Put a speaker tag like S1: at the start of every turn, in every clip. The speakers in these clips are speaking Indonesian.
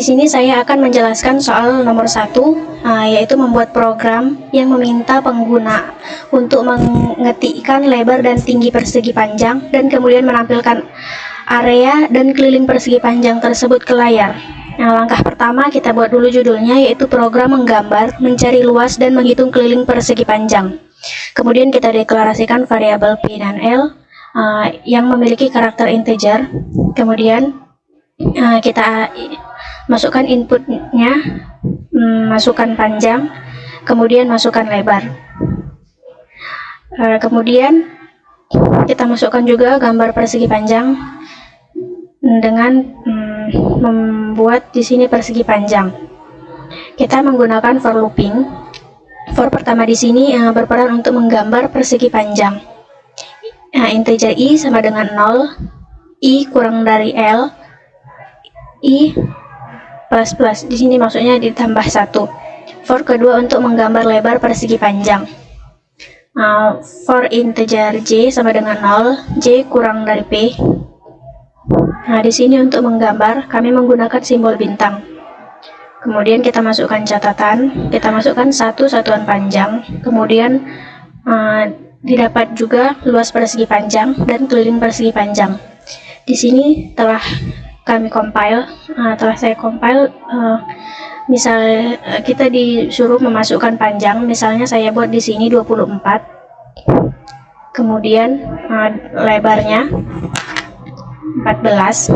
S1: Di sini saya akan menjelaskan soal nomor 1, yaitu membuat program yang meminta pengguna untuk mengetikkan lebar dan tinggi persegi panjang dan kemudian menampilkan area dan keliling persegi panjang tersebut ke layar. Nah, langkah pertama kita buat dulu judulnya, yaitu program menggambar, mencari luas dan menghitung keliling persegi panjang. Kemudian kita deklarasikan variabel P dan L yang memiliki karakter integer. Kemudian kita masukkan inputnya, masukkan panjang, kemudian masukkan lebar. Kemudian kita masukkan juga gambar persegi panjang dengan membuat di sini persegi panjang. Kita menggunakan for looping. For pertama di sini berperan untuk menggambar persegi panjang. Integer i sama dengan 0, i kurang dari l, i plus plus, di sini maksudnya ditambah 1. For kedua untuk menggambar lebar persegi panjang. For integer j sama dengan 0, j kurang dari p. Nah, di sini untuk menggambar kami menggunakan simbol bintang. Kemudian kita masukkan catatan, kita masukkan satu satuan panjang, kemudian didapat juga luas persegi panjang dan keliling persegi panjang. Di sini telah kami compile, telah saya compile. Misal kita disuruh memasukkan panjang, misalnya saya buat di sini 24, kemudian lebarnya 14.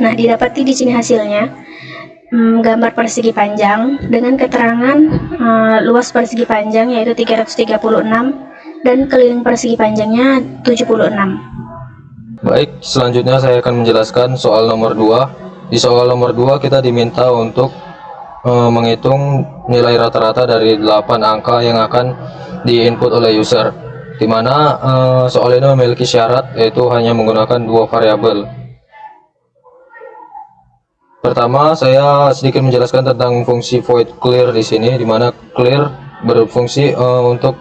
S1: Nah, didapati di sini hasilnya gambar persegi panjang dengan keterangan luas persegi panjang yaitu 336 dan keliling persegi panjangnya 76.
S2: Baik, selanjutnya saya akan menjelaskan soal nomor 2. Di soal nomor 2 kita diminta untuk menghitung nilai rata-rata dari 8 angka yang akan diinput oleh user, di mana soal ini memiliki syarat yaitu hanya menggunakan 2 variabel. Pertama, saya sedikit menjelaskan tentang fungsi void clear di sini, di mana clear berfungsi untuk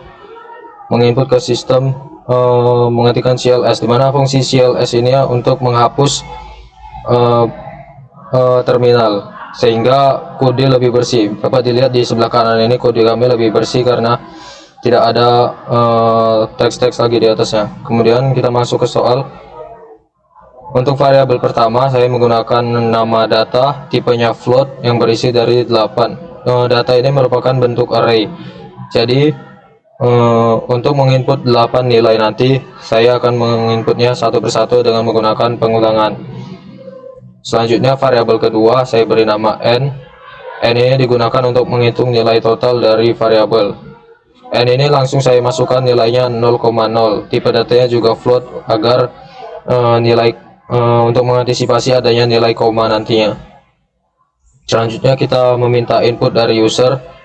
S2: menginput ke sistem mengetikkan CLS, di mana fungsi CLS ini untuk menghapus terminal sehingga kode lebih bersih. Dapat dilihat di sebelah kanan ini kode kami lebih bersih karena tidak ada teks-teks lagi di atasnya. Kemudian kita masuk ke soal. Untuk variabel pertama saya menggunakan nama data tipenya float yang berisi dari 8. Data ini merupakan bentuk array. Jadi untuk menginput 8 nilai nanti saya akan menginputnya satu persatu dengan menggunakan pengulangan. Selanjutnya variabel kedua saya beri nama n. N ini digunakan untuk menghitung nilai total dari variabel. N ini langsung saya masukkan nilainya 0,0. Tipe datanya juga float agar nilai untuk mengantisipasi adanya nilai koma nantinya. Selanjutnya kita meminta input dari user.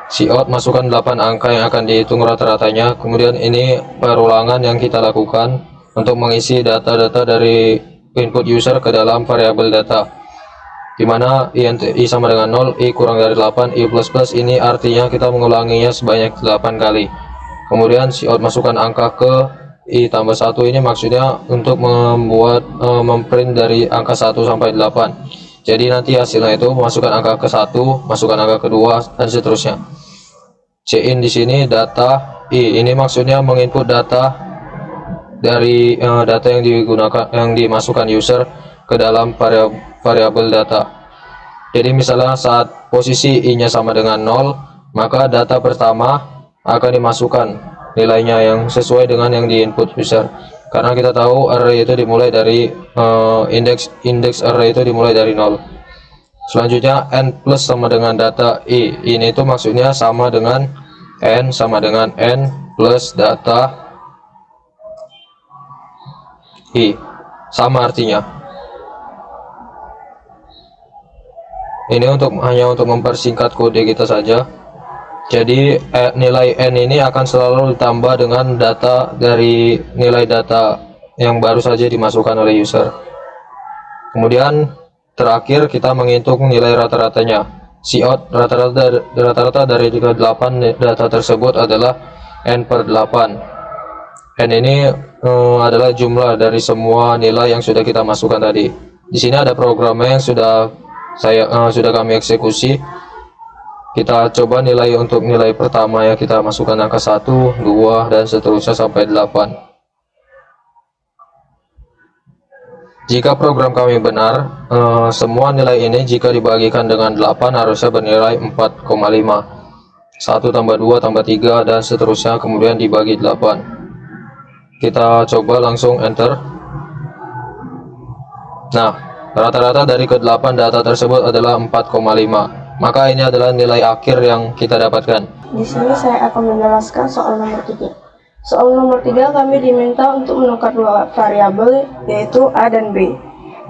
S2: Cout masukkan 8 angka yang akan dihitung rata-ratanya. Kemudian ini perulangan yang kita lakukan untuk mengisi data-data dari input user ke dalam variabel data, dimana i sama dengan 0, i kurang dari 8, i plus plus, ini artinya kita mengulanginya sebanyak 8 kali. Kemudian cout masukkan angka ke i tambah 1, ini maksudnya untuk membuat memprint dari angka 1 sampai 8. Jadi nanti hasilnya itu masukkan angka ke 1, masukkan angka kedua, dan seterusnya. Cin di sini data i, ini maksudnya menginput data dari data yang digunakan, yang dimasukkan user ke dalam variabel data. Jadi misalnya saat posisi i-nya sama dengan 0, maka data pertama akan dimasukkan nilainya yang sesuai dengan yang diinput user. Karena kita tahu array itu dimulai dari indeks array itu dimulai dari 0. Selanjutnya n plus sama dengan data i, ini itu maksudnya sama dengan n sama dengan n plus data i, sama artinya. Ini hanya untuk mempersingkat kode kita saja. Jadi nilai n ini akan selalu ditambah dengan data dari nilai data yang baru saja dimasukkan oleh user. Kemudian terakhir kita menghitung nilai rata-ratanya. Cout rata-rata dari 8 data tersebut adalah n per 8. N ini adalah jumlah dari semua nilai yang sudah kita masukkan tadi. Di sini ada programnya yang sudah sudah kami eksekusi. Kita coba nilai untuk nilai pertama ya, kita masukkan angka 1, 2 dan seterusnya sampai 8. Jika program kami benar, semua nilai ini jika dibagikan dengan 8 harusnya bernilai 4,5. 1 tambah 2 tambah 3 dan seterusnya, kemudian dibagi 8. Kita coba langsung enter. Nah, rata-rata dari ke-8 data tersebut adalah 4,5. Maka ini adalah nilai akhir yang kita dapatkan.
S3: Di sini saya akan menjelaskan soal nomor 3. Soal nomor 3 kami diminta untuk menukar dua variabel, yaitu A dan B.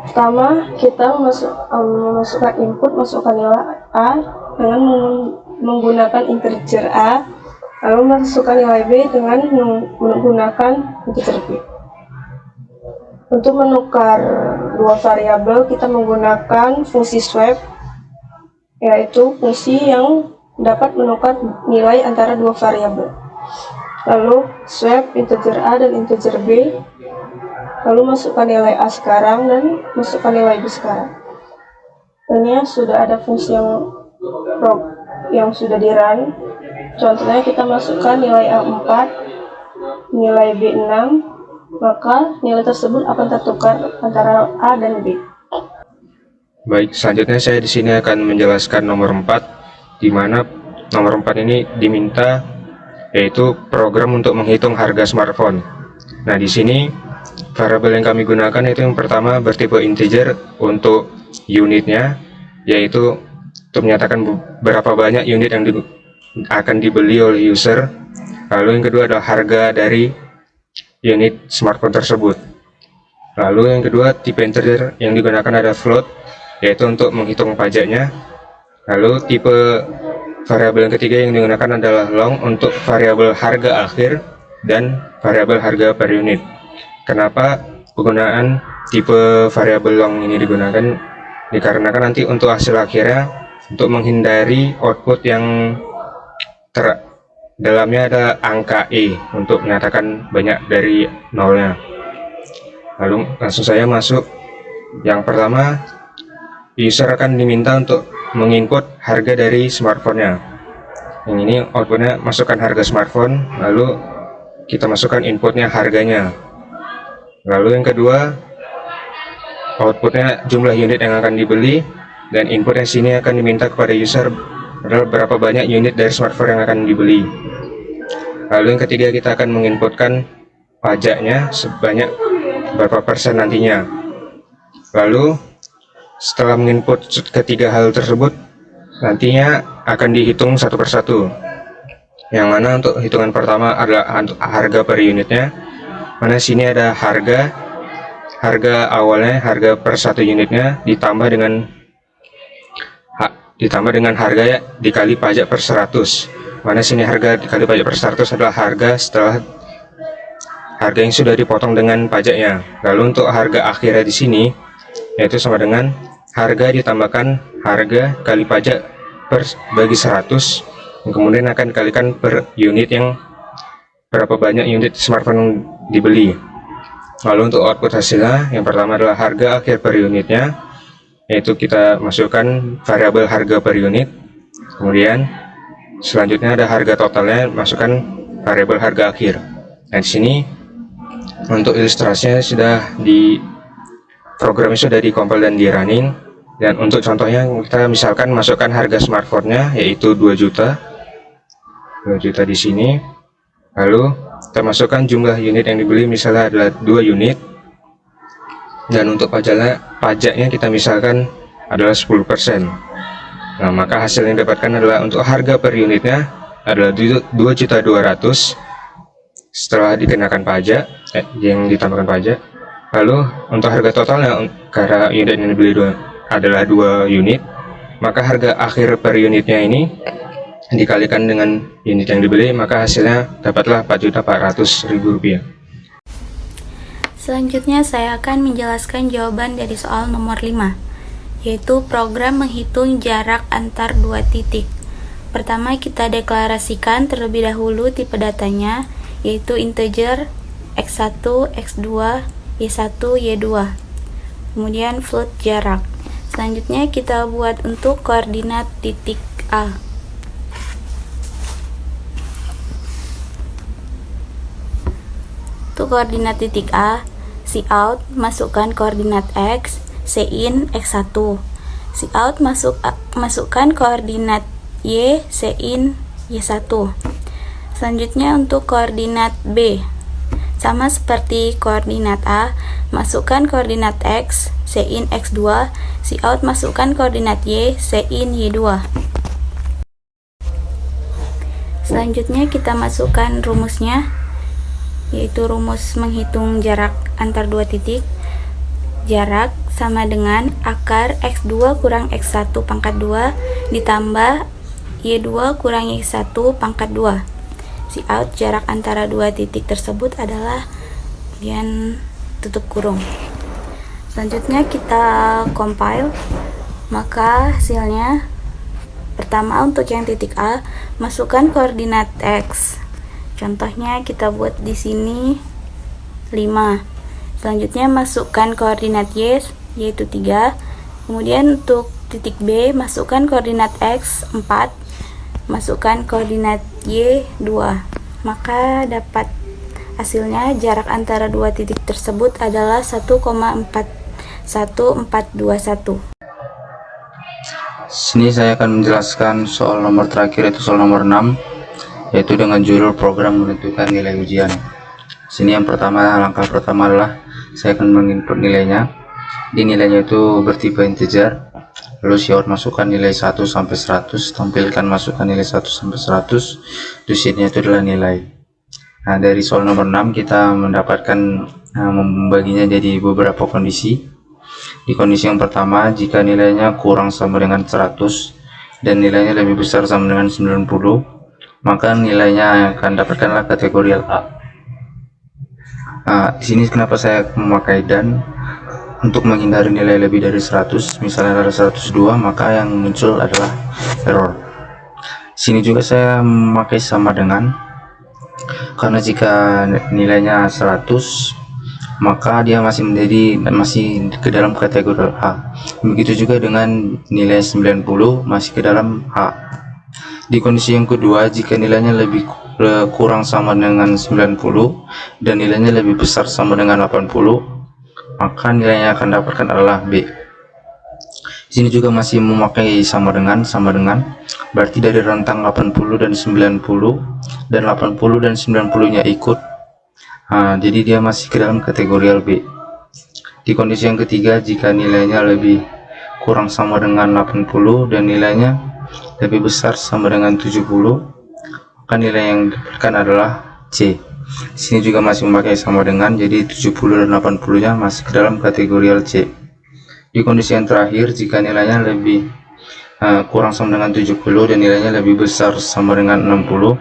S3: Pertama, kita memasukkan input, masukkan nilai A dengan menggunakan integer A, lalu masukkan nilai B dengan menggunakan integer B. Untuk menukar dua variabel, kita menggunakan fungsi swap, yaitu fungsi yang dapat menukar nilai antara dua variabel. Lalu swap integer A dan integer B, lalu masukkan nilai A sekarang dan masukkan nilai B sekarang. Ini sudah ada fungsi yang sudah di run. Contohnya kita masukkan nilai A 4, nilai B 6, maka nilai tersebut akan tertukar antara A dan B.
S4: Baik, selanjutnya saya di sini akan menjelaskan nomor 4, di mana nomor 4 ini diminta yaitu program untuk menghitung harga smartphone. Nah, di sini variabel yang kami gunakan itu yang pertama bertipe integer untuk unitnya, yaitu untuk menyatakan berapa banyak unit yang akan dibeli oleh user. Lalu yang kedua adalah harga dari unit smartphone tersebut. Lalu yang kedua tipe integer yang digunakan adalah float, yaitu untuk menghitung pajaknya. Lalu tipe variabel yang ketiga yang digunakan adalah long untuk variabel harga akhir dan variabel harga per unit. Kenapa penggunaan tipe variabel long ini digunakan? Dikarenakan nanti untuk hasil akhirnya, untuk menghindari output yang dalamnya ada angka E untuk menyatakan banyak dari nolnya. Lalu langsung saya masuk. Yang pertama, user akan diminta untuk menginput harga dari smartphone-nya. Yang ini outputnya masukkan harga smartphone, lalu kita masukkan inputnya harganya. Lalu yang kedua, outputnya jumlah unit yang akan dibeli, dan inputnya sini akan diminta kepada user adalah berapa banyak unit dari smartphone yang akan dibeli. Lalu yang ketiga, kita akan menginputkan pajaknya sebanyak berapa persen nantinya. Lalu setelah menginput ketiga hal tersebut, nantinya akan dihitung satu persatu. Yang mana untuk hitungan pertama adalah harga per unitnya. Mana sini ada harga awalnya, harga per satu unitnya ditambah dengan harga ya, dikali pajak per 100. Mana sini harga dikali pajak per 100 adalah harga setelah harga yang sudah dipotong dengan pajaknya. Lalu untuk harga akhirnya di sini yaitu sama dengan harga ditambahkan harga kali pajak bagi 100, yang kemudian akan dikalikan per unit yang berapa banyak unit smartphone dibeli. Lalu untuk output hasilnya, yang pertama adalah harga akhir per unitnya, yaitu kita masukkan variabel harga per unit. Kemudian selanjutnya ada harga totalnya, masukkan variabel harga akhir. Nah, di sini untuk ilustrasinya programnya sudah dikompil dan di running. Dan untuk contohnya kita misalkan masukkan harga smartphone-nya yaitu 2 juta di sini. Lalu kita masukkan jumlah unit yang dibeli, misalnya adalah 2 unit. Dan untuk pajaknya kita misalkan adalah 10%. Nah, maka hasil yang didapatkan adalah untuk harga per unitnya adalah 2.200.000 setelah dikenakan pajak, yang ditambahkan pajak. Lalu untuk harga totalnya, karena unit yang dibeli adalah 2 unit, maka harga akhir per unitnya ini dikalikan dengan unit yang dibeli, maka hasilnya dapatlah Rp4.400.000.
S5: Selanjutnya saya akan menjelaskan jawaban dari soal nomor 5, yaitu program menghitung jarak antar dua titik. Pertama, kita deklarasikan terlebih dahulu tipe datanya, yaitu integer x1, x2, y1, y2. Kemudian float jarak. Selanjutnya kita buat untuk koordinat titik A. Untuk koordinat titik A, Cout masukkan koordinat X, Cin X1. Cout masukkan koordinat Y, Cin Y1. Selanjutnya untuk koordinat B, sama seperti koordinat A, masukkan koordinat X, Cin X2, Cout masukkan koordinat Y, Cin Y2. Selanjutnya kita masukkan rumusnya, yaitu rumus menghitung jarak antar dua titik. Jarak sama dengan akar X2 kurang X1 pangkat 2 ditambah Y2 kurang Y1 pangkat 2. Cout jarak antara dua titik tersebut adalah kemudian tutup kurung. Selanjutnya kita compile, maka hasilnya pertama untuk yang titik A, masukkan koordinat X. Contohnya kita buat di sini 5. Selanjutnya masukkan koordinat Y, yaitu 3. Kemudian untuk titik B, masukkan koordinat X 4, masukkan koordinat Y 2. Maka dapat hasilnya jarak antara dua titik tersebut adalah 1,41421.
S6: Sini saya akan menjelaskan soal nomor terakhir, yaitu soal nomor 6, yaitu dengan judul program menentukan nilai ujian. Sini yang pertama, langkah pertama adalah saya akan menginput nilainya. Di nilainya itu bertipe integer, lalu Cout masukkan nilai 1 sampai 100, tampilkan masukkan nilai 1 sampai 100, di sini itu adalah nilai. Nah, dari soal nomor 6 kita mendapatkan membaginya jadi beberapa kondisi. Di kondisi yang pertama, jika nilainya kurang sama dengan 100 dan nilainya lebih besar sama dengan 90, maka nilainya akan dapatkanlah kategori A. Di sini kenapa saya memakai dan, untuk menghindari nilai lebih dari 100, misalnya ada 102, maka yang muncul adalah error. Sini juga saya memakai sama dengan, karena jika nilainya 100, maka dia masih ke dalam kategori A. Begitu juga dengan nilai 90 masih ke dalam A. Di kondisi yang kedua, jika nilainya lebih kurang sama dengan 90 dan nilainya lebih besar sama dengan 80, maka nilainya akan dapatkan adalah B. Di sini juga masih memakai sama dengan, berarti dari rentang 80 dan 90 dan 80 dan 90-nya ikut. Jadi dia masih ke dalam kategori B. Di kondisi yang ketiga, jika nilainya lebih kurang sama dengan 80 dan nilainya lebih besar sama dengan 70, maka nilai yang didapatkan adalah C. Di sini juga masih memakai sama dengan, jadi 70 dan 80-nya masih ke dalam kategori C. Di kondisi yang terakhir, jika nilainya lebih kurang sama dengan 70 dan nilainya lebih besar sama dengan 60,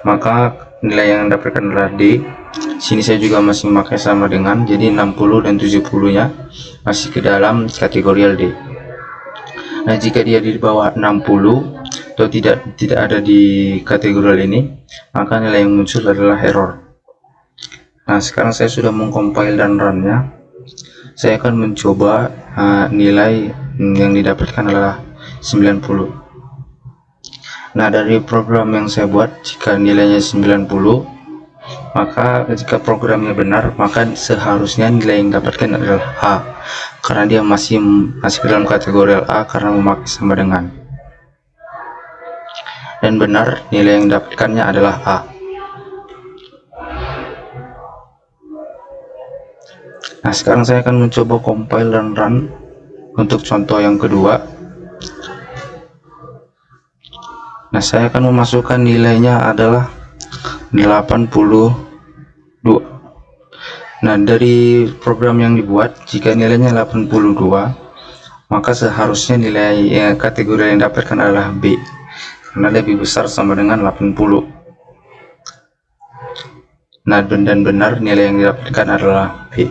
S6: maka nilai yang didapatkan adalah D. Sini saya juga masih memakai sama dengan, jadi 60 dan 70-nya masih ke dalam kategori D. Nah, jika dia di bawah 60 atau tidak ada di kategori ini, maka nilai yang muncul adalah error. Nah, sekarang saya sudah mengcompile dan run-nya. Saya akan mencoba nilai yang didapatkan adalah 90. Nah, dari program yang saya buat, jika nilainya 90, maka jika programnya benar, maka seharusnya nilai yang didapatkan adalah A, karena dia masih ke dalam kategori A karena memakai sama dengan. Dan benar, nilai yang didapatkannya adalah A. Nah, sekarang saya akan mencoba compile dan run untuk contoh yang kedua. Nah, saya akan memasukkan nilainya adalah 82. Nah, dari program yang dibuat, jika nilainya 82, maka seharusnya nilai kategori yang didapatkan adalah B, karena lebih besar sama dengan 80. Nah, dan benar nilai yang didapatkan adalah B.